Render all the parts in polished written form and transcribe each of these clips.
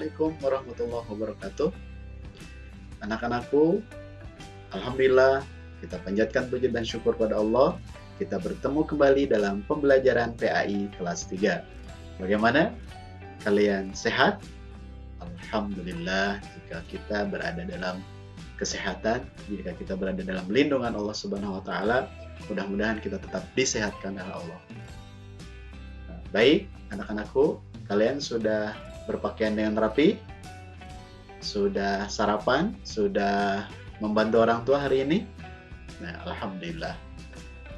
Assalamualaikum warahmatullahi wabarakatuh. Anak-anakku, alhamdulillah kita panjatkan puji dan syukur pada Allah. Kita bertemu kembali dalam pembelajaran PAI kelas 3. Bagaimana? Kalian sehat? Alhamdulillah, jika kita berada dalam kesehatan, jika kita berada dalam lindungan Allah Subhanahu wa taala, mudah-mudahan kita tetap disehatkan oleh Allah. Baik, anak-anakku, kalian sudah berpakaian dengan rapi? Sudah sarapan? Sudah membantu orang tua hari ini? Nah, alhamdulillah.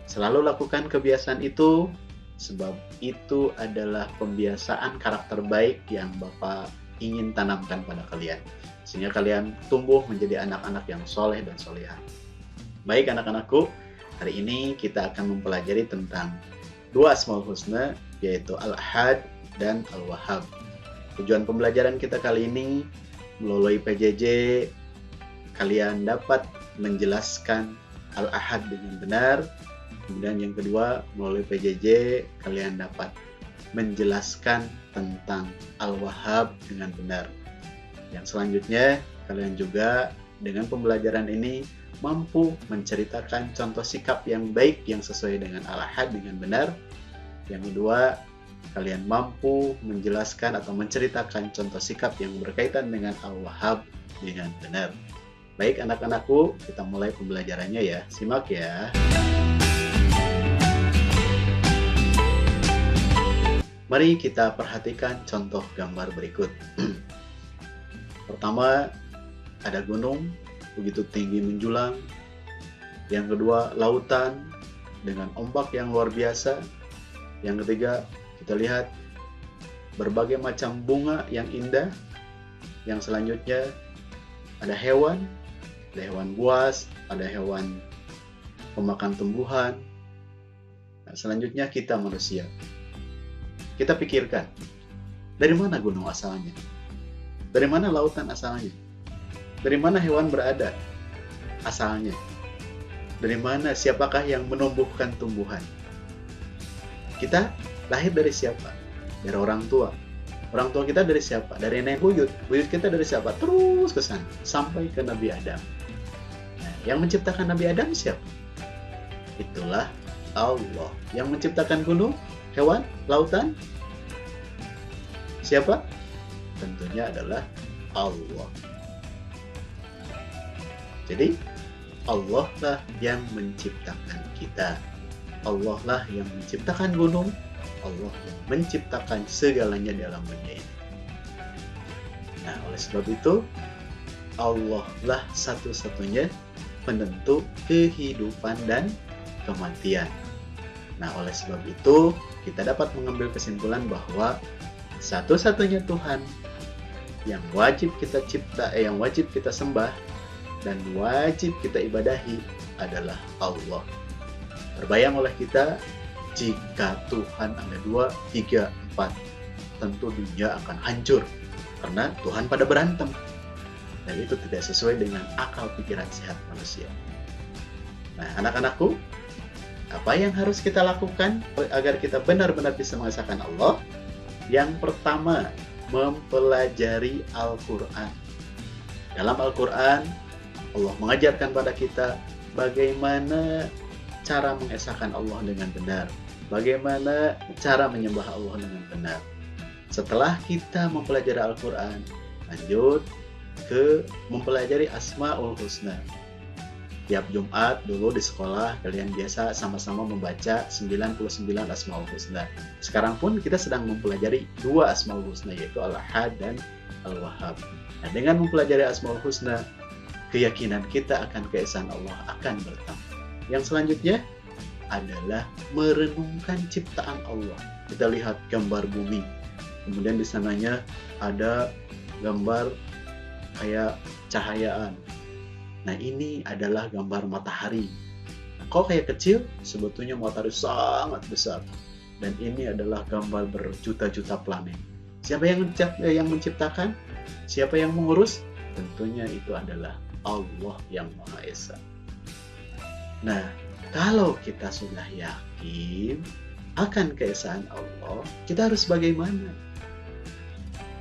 Selalu lakukan kebiasaan itu, sebab itu adalah pembiasaan karakter baik yang Bapak ingin tanamkan pada kalian, sehingga kalian tumbuh menjadi anak-anak yang soleh dan solehah. Baik anak-anakku, hari ini kita akan mempelajari tentang dua Asmaul Husna, yaitu Al-Ahad dan Al-Wahhab. Tujuan pembelajaran kita kali ini, melalui PJJ, kalian dapat menjelaskan Al-Ahad dengan benar. Kemudian yang kedua, melalui PJJ, kalian dapat menjelaskan tentang Al-Wahhab dengan benar. Yang selanjutnya, kalian juga dengan pembelajaran ini mampu menceritakan contoh sikap yang baik yang sesuai dengan Al-Ahad dengan benar. Yang kedua, kalian mampu menjelaskan atau menceritakan contoh sikap yang berkaitan dengan Al-Wahhab dengan benar. Baik anak-anakku, kita mulai pembelajarannya ya. Simak ya. Mari kita perhatikan contoh gambar berikut. Pertama, ada gunung begitu tinggi menjulang. Yang kedua, lautan dengan ombak yang luar biasa. Yang ketiga, kita lihat berbagai macam bunga yang indah. Yang selanjutnya, ada hewan buas, ada hewan pemakan tumbuhan. Nah, selanjutnya kita manusia. Kita pikirkan, dari mana gunung asalnya? Dari mana lautan asalnya? Dari mana hewan berada asalnya? Dari mana, siapakah yang menumbuhkan tumbuhan? Kita lahir dari siapa? Dari orang tua. Orang tua kita dari siapa? Dari nenek buyut. Buyut kita dari siapa? Terus ke sana sampai ke Nabi Adam. Nah, yang menciptakan Nabi Adam siapa? Itulah Allah. Yang menciptakan gunung, hewan, lautan, siapa? Tentunya adalah Allah. Jadi Allah lah yang menciptakan kita. Allah lah yang menciptakan gunung. Allah yang menciptakan segalanya dalam dunia ini. Nah, oleh sebab itu, Allah lah satu-satunya penentu kehidupan dan kematian. Nah, oleh sebab itu, kita dapat mengambil kesimpulan bahwa satu-satunya Tuhan yang wajib kita yang wajib kita sembah dan wajib kita ibadahi adalah Allah. Terbayang oleh kita, jika Tuhan ada 2, 3, 4, tentu dunia akan hancur karena Tuhan pada berantem. Dan itu tidak sesuai dengan akal pikiran sehat manusia. Nah, anak-anakku, apa yang harus kita lakukan agar kita benar-benar bisa mengesahkan Allah? Yang pertama, mempelajari Al-Quran. Dalam Al-Quran, Allah mengajarkan pada kita bagaimana cara mengesahkan Allah dengan benar, bagaimana cara menyembah Allah dengan benar. Setelah kita mempelajari Al-Quran, lanjut ke mempelajari Asmaul Husna. Tiap Jumat dulu di sekolah kalian biasa sama-sama membaca 99 Asmaul Husna. Sekarang pun kita sedang mempelajari 2 Asmaul Husna, yaitu Al-Ahad dan Al-Wahhab. Nah, dengan mempelajari Asmaul Husna, keyakinan kita akan keesaan Allah akan bertambah. Yang selanjutnya adalah merenungkan ciptaan Allah. Kita lihat gambar bumi, kemudian di sananya ada gambar kayak cahayaan. Nah, ini adalah gambar matahari. Kalau kayak kecil, sebetulnya matahari sangat besar. Dan ini adalah gambar berjuta-juta planet. Siapa yang menciptakan? Siapa yang mengurus? Tentunya itu adalah Allah yang Maha Esa. Nah, kalau kita sudah yakin akan keesaan Allah, kita harus bagaimana?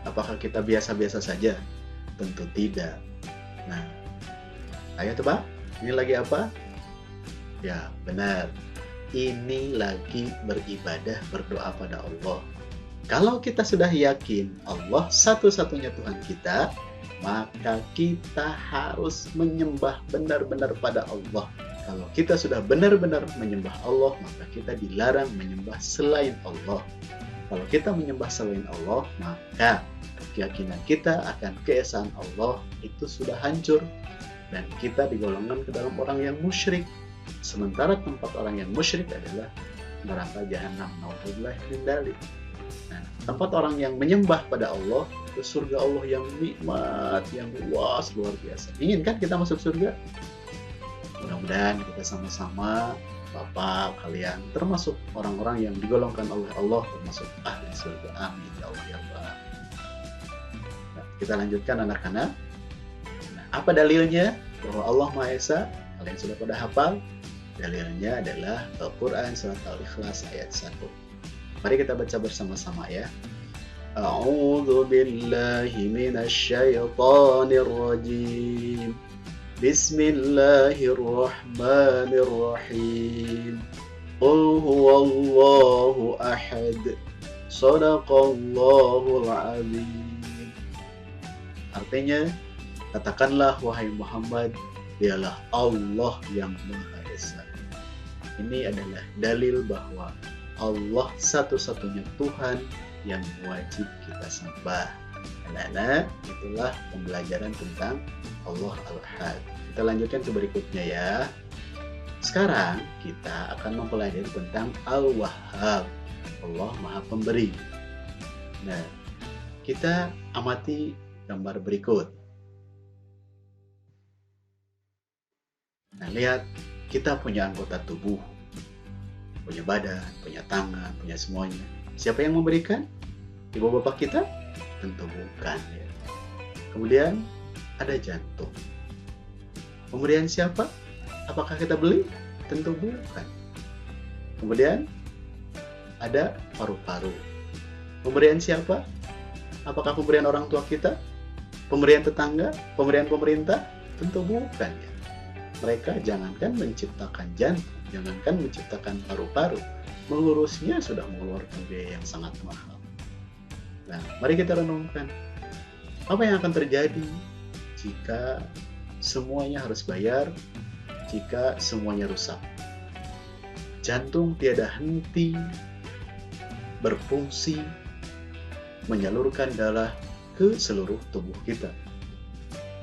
Apakah kita biasa-biasa saja? Tentu tidak. Nah, ayo tebak, ini lagi apa? Ya, benar. Ini lagi beribadah, berdoa pada Allah. Kalau kita sudah yakin Allah satu-satunya Tuhan kita, maka kita harus menyembah benar-benar pada Allah. Kalau kita sudah benar-benar menyembah Allah, maka kita dilarang menyembah selain Allah. Kalau kita menyembah selain Allah, maka keyakinan kita akan keesaan Allah itu sudah hancur, dan kita digolongkan ke dalam orang yang musyrik. Sementara tempat orang yang musyrik adalah neraka jahanam. Naudzubillah min dzalik. Nah, tempat orang yang menyembah pada Allah itu surga Allah yang nikmat, yang luas, luar biasa. Ingin kan kita masuk surga? Mudah-mudahan kita sama-sama, Bapak, kalian termasuk orang-orang yang digolongkan oleh Allah termasuk ahli surga. Amin ya Allah ya Rabbal alamin. Nah, kita lanjutkan anak-anak. Nah, apa dalilnya bahwa Allah Maha Esa? Kalian sudah pada hafal? Dalilnya adalah Al-Quran surat Al-Ikhlas ayat 1. Mari kita baca bersama-sama ya. A'udzu billahi minasyaitonir rajim. Bismillahirrahmanirrahim. Qul huwallahu ahad. Shadaqallahul azim. Artinya, katakanlah wahai Muhammad, dialah Allah yang Maha Esa. Ini adalah dalil bahwa Allah satu-satunya Tuhan yang wajib kita sembah. Anak-anak, itulah pembelajaran tentang Allah Al-Ahad. Kita lanjutkan ke berikutnya ya. Sekarang kita akan mempelajari tentang Al-Wahhab, Allah Maha Pemberi. Nah, kita amati gambar berikut. Nah, lihat, kita punya anggota tubuh, punya badan, punya tangan, punya semuanya. Siapa yang memberikan? Ibu bapak kita? Tentu bukan ya. Kemudian ada jantung. Pemberian siapa? Apakah kita beli? Tentu bukan. Kemudian ada paru-paru. Pemberian siapa? Apakah pemberian orang tua kita? Pemberian tetangga? Pemberian pemerintah? Tentu bukan ya. Mereka jangankan menciptakan jantung, jangankan menciptakan paru-paru, mengurusnya sudah mengeluarkan biaya yang sangat mahal. Nah, mari kita renungkan, apa yang akan terjadi jika semuanya harus bayar, jika semuanya rusak? Jantung tiada henti berfungsi menyalurkan darah ke seluruh tubuh kita.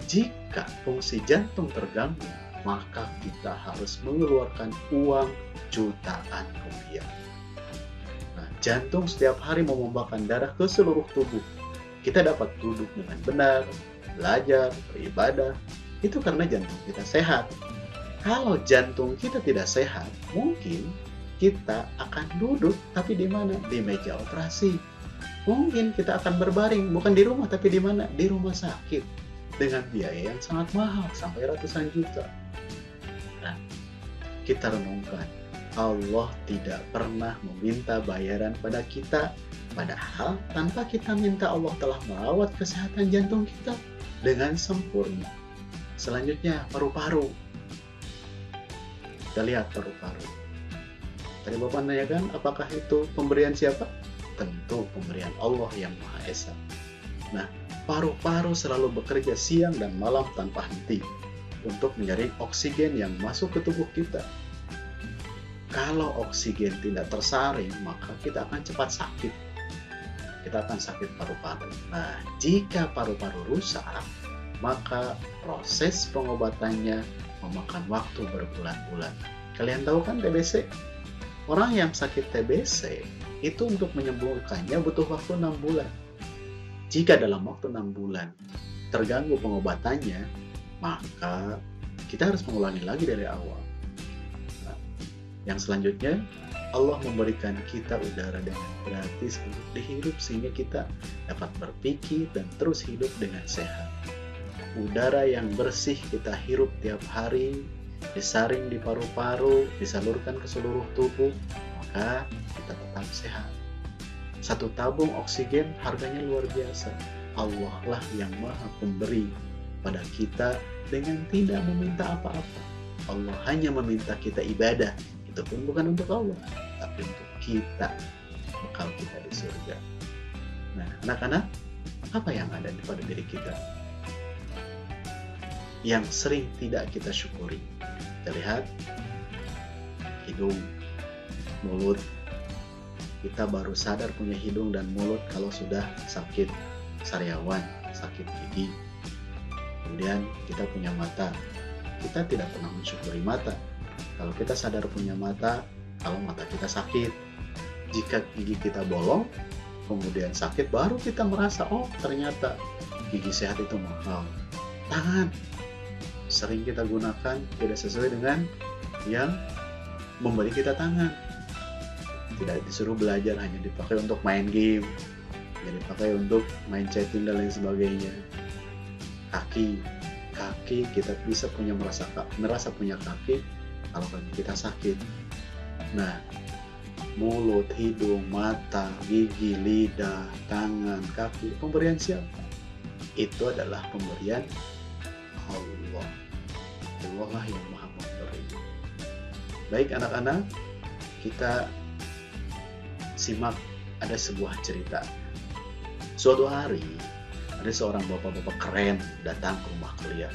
Jika fungsi jantung terganggu, maka kita harus mengeluarkan uang jutaan rupiah. Nah, jantung setiap hari memombakan darah ke seluruh tubuh. Kita dapat duduk dengan benar, belajar, beribadah. Itu karena jantung kita sehat. Kalau jantung kita tidak sehat, mungkin kita akan duduk, tapi di mana? Di meja operasi. Mungkin kita akan berbaring, bukan di rumah, tapi di mana? Di rumah sakit. Dengan biaya yang sangat mahal, sampai ratusan juta. Nah, kita renungkan, Allah tidak pernah meminta bayaran pada kita, padahal tanpa kita minta Allah telah merawat kesehatan jantung kita dengan sempurna. Selanjutnya, paru-paru. Kita lihat paru-paru. Tadi Bapak nanyakan, apakah itu pemberian siapa? Tentu pemberian Allah yang Maha Esa. Nah, paru-paru selalu bekerja siang dan malam tanpa henti untuk menyaring oksigen yang masuk ke tubuh kita. Kalau oksigen tidak tersaring, maka kita akan cepat sakit. Kita akan sakit paru-paru. Nah, jika paru-paru rusak, maka proses pengobatannya memakan waktu berbulan-bulan. Kalian tahu kan TBC? Orang yang sakit TBC itu untuk menyembuhkannya butuh waktu 6 bulan. Jika dalam waktu 6 bulan terganggu pengobatannya, maka kita harus mengulangi lagi dari awal. Nah, yang selanjutnya, Allah memberikan kita udara dengan gratis untuk dihirup sehingga kita dapat berpikir dan terus hidup dengan sehat. Udara yang bersih kita hirup tiap hari, disaring di paru-paru, disalurkan ke seluruh tubuh, maka kita tetap sehat. Satu tabung oksigen harganya luar biasa. Allah lah yang maha pemberi pada kita dengan tidak meminta apa-apa. Allah hanya meminta kita ibadah. Itu pun bukan untuk Allah, tapi untuk kita, bekal kita di surga. Nah, anak-anak, apa yang ada pada diri kita yang sering tidak kita syukuri? Kita lihat hidung, mulut. Kita baru sadar punya hidung dan mulut kalau sudah sakit sariawan, sakit gigi. Kemudian kita punya mata. Kita tidak pernah mensyukuri mata. Kalau kita sadar punya mata, kalau mata kita sakit. Jika gigi kita bolong, kemudian sakit, baru kita merasa, oh ternyata gigi sehat itu mahal. Tangan, sering kita gunakan tidak sesuai dengan yang memberi kita tangan. Tidak disuruh belajar, hanya dipakai untuk main game, jadi dipakai untuk main chatting dan lain sebagainya. Kaki kita bisa merasa punya kaki kalau kaki kita sakit. Nah, mulut, hidung, mata, gigi, lidah, tangan, kaki, pemberian siapa? Itu adalah pemberian Allah. Allah lah yang maha memberi. Baik anak-anak, kita simak ada sebuah cerita. Suatu hari ada seorang bapak-bapak keren datang ke rumah kalian.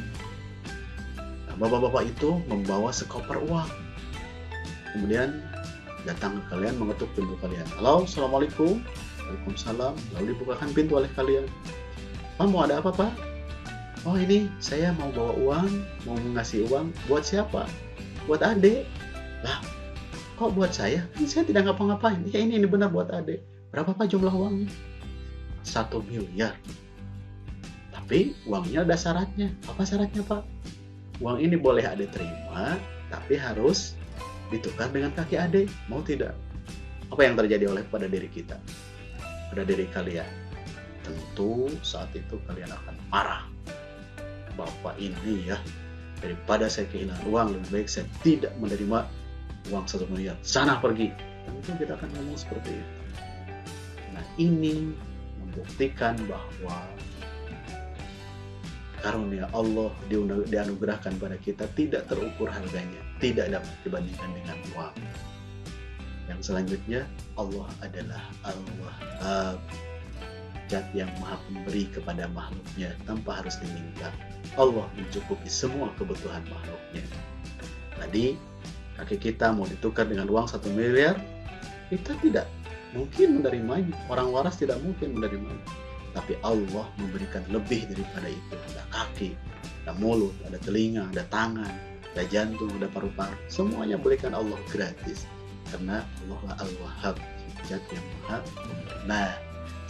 Nah, bapak-bapak itu membawa sekoper uang. Kemudian datang ke kalian, mengetuk pintu kalian. Halo, assalamualaikum. Waalaikumsalam. Lalu dibukakan pintu oleh kalian. Pak, mau ada apa, Pak? Oh, ini saya mau bawa uang, mau ngasih uang. Buat siapa? Buat adik. Lah, kok buat saya? Kan saya tidak ngapa-ngapain. Ya ini benar buat adik. Berapa Pak jumlah uangnya? 1 miliar. Tapi uangnya ada syaratnya. Apa syaratnya Pak? Uang ini boleh adik terima, tapi harus ditukar dengan kaki adik. Mau tidak? Apa yang terjadi pada diri kita? Pada diri kalian? Tentu saat itu kalian akan marah. Bapak ini ya, daripada saya kehilangan uang, lebih baik saya tidak menerima uang 1 miliar. Sana pergi. Tentu kita akan ngomong seperti itu. Nah, ini membuktikan bahwa karunia Allah dianugerahkan pada kita tidak terukur harganya, tidak dapat dibandingkan dengan uang. Yang selanjutnya, Allah adalah Al-Wahhab, zat yang maha pemberi kepada makhluknya tanpa harus diminta. Allah mencukupi semua kebutuhan makhluknya. Tadi kaki kita mau ditukar dengan uang 1 miliar, kita tidak mungkin menerimanya. Orang waras tidak mungkin menerimanya. Tapi Allah memberikan lebih daripada itu. Ada kaki, ada mulut, ada telinga, ada tangan, ada jantung, ada paru-paru. Semuanya berikan Allah gratis. Karena Allah lah Al-Wahhab, zat yang maha pemberi. Nah,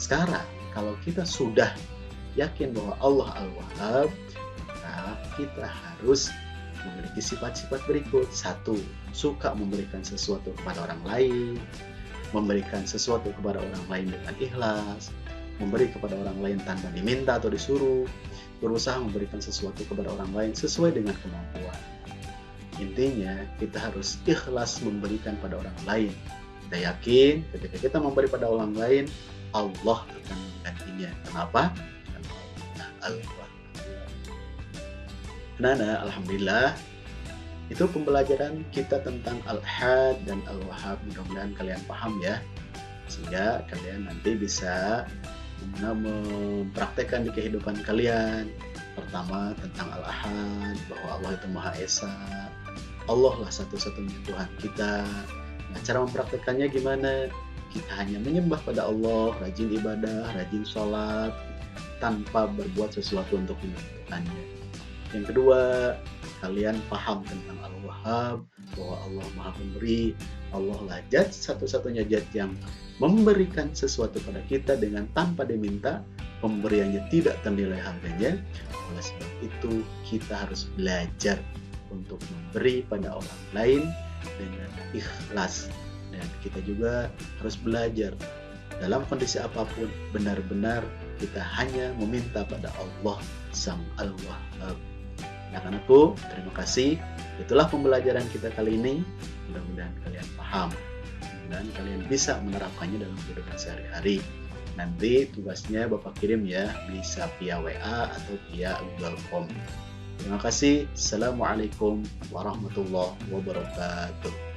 sekarang kalau kita sudah yakin bahwa Allah Al-Wahhab, maka kita harus memiliki sifat-sifat berikut. 1. Suka memberikan sesuatu kepada orang lain, memberikan sesuatu kepada orang lain dengan ikhlas, memberi kepada orang lain tanpa diminta atau disuruh, berusaha memberikan sesuatu kepada orang lain sesuai dengan kemampuan. Intinya, kita harus ikhlas memberikan pada orang lain. Kita yakin ketika kita memberi pada orang lain, Allah akan menggantinya. Kenapa? Karena Allah. Nah, alhamdulillah, itu pembelajaran kita tentang Al-Ahad dan Al-Wahhab. Mudah-mudahan kalian paham ya, sehingga kalian nanti bisa mempraktekkan di kehidupan kalian. Pertama, tentang Al-Ahad, bahwa Allah itu Maha Esa, Allah lah satu-satunya Tuhan kita. Nah, cara mempraktekannya gimana? Kita hanya menyembah pada Allah, rajin ibadah, rajin sholat, tanpa berbuat sesuatu untuk menentukannya. Yang kedua, kalian paham tentang Al-Wahhab, bahwa Allah Maha Pemberi. Allah lah zat satu-satunya zat yang memberikan sesuatu pada kita dengan tanpa diminta, pemberiannya tidak ternilai harganya. Oleh sebab itu, kita harus belajar untuk memberi pada orang lain dengan ikhlas. Dan kita juga harus belajar dalam kondisi apapun, benar-benar kita hanya meminta pada Allah Sang Al-Wahhab. Anak-anakku, terima kasih. Itulah pembelajaran kita kali ini. Mudah-mudahan kalian paham. mudah-mudahan kalian bisa menerapkannya dalam kehidupan sehari-hari. Nanti tugasnya Bapak kirim ya, bisa via WA atau via Google Form. Terima kasih. Assalamualaikum warahmatullahi wabarakatuh.